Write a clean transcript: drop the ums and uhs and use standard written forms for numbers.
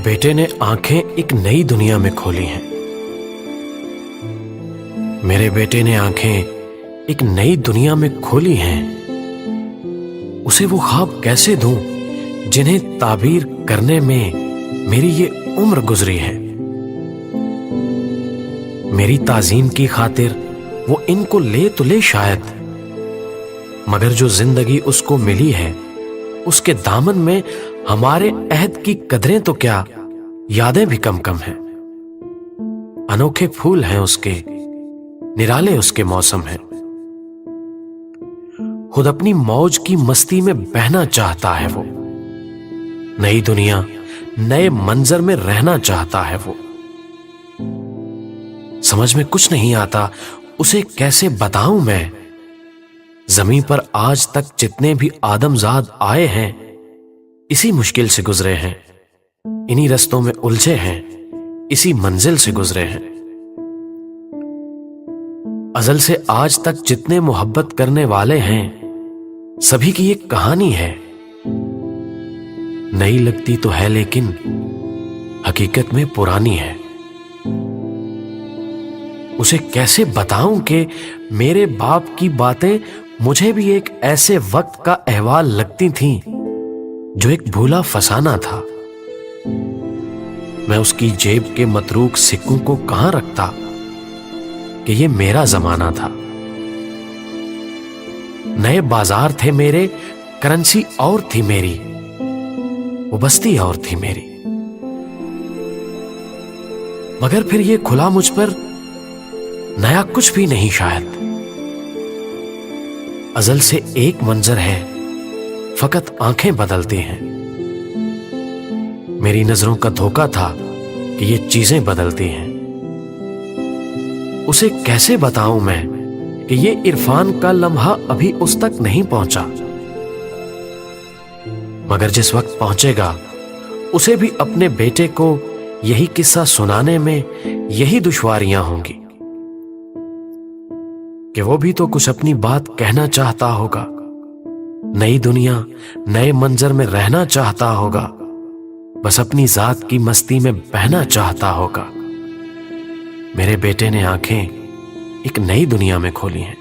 बेटे ने आंखें एक नई दुनिया में खोली हैं। मेरे बेटे ने आंखें एक नई दुनिया में खोली हैं। उसे वो ख्वाब कैसे दूं जिन्हें ताबीर करने में मेरी ये उम्र गुजरी है। मेरी ताजीम की खातिर वो इनको ले तो ले शायद, मगर जो जिंदगी उसको मिली है उसके दामन में हमारे अहद की कदरें तो क्या, यादें भी कम कम हैं। अनोखे फूल हैं उसके, निराले उसके मौसम हैं। खुद अपनी मौज की मस्ती में बहना चाहता है वो। नई दुनिया, नए मंजर में रहना चाहता है वो। समझ में कुछ नहीं आता उसे कैसे बताऊं मैं। जमीन पर आज तक जितने भी आदमजाद आए हैं इसी मुश्किल से गुजरे हैं, इन्हीं रस्तों में उलझे हैं, इसी मंजिल से गुजरे हैं। अजल से आज तक जितने मोहब्बत करने वाले हैं सभी की एक कहानी है। नई लगती तो है लेकिन हकीकत में पुरानी है। उसे कैसे बताऊं कि मेरे बाप की बातें मुझे भी एक ऐसे वक्त का अहवाल लगती थीं जो एक भूला फसाना था। मैं उसकी जेब के मतरूक सिक्कों को कहां रखता कि ये मेरा जमाना था। नए बाजार थे मेरे, करेंसी और थी मेरी, वो बस्ती और थी मेरी। मगर फिर ये खुला मुझ पर नया कुछ भी नहीं शायद। अजल से एक मंजर है, फकत आंखें बदलती हैं। मेरी नजरों का धोखा था कि ये चीजें बदलती हैं। उसे कैसे बताऊं मैं कि ये इरफान का लम्हा अभी उस तक नहीं पहुंचा, मगर जिस वक्त पहुंचेगा उसे भी अपने बेटे को यही किस्सा सुनाने में यही दुश्वारियां होंगी कि वो भी तो कुछ अपनी बात कहना चाहता होगा। नई दुनिया, नए मंजर में रहना चाहता होगा, बस अपनी जात की मस्ती में बहना चाहता होगा। मेरे बेटे ने आंखें एक नई दुनिया में खोली हैं।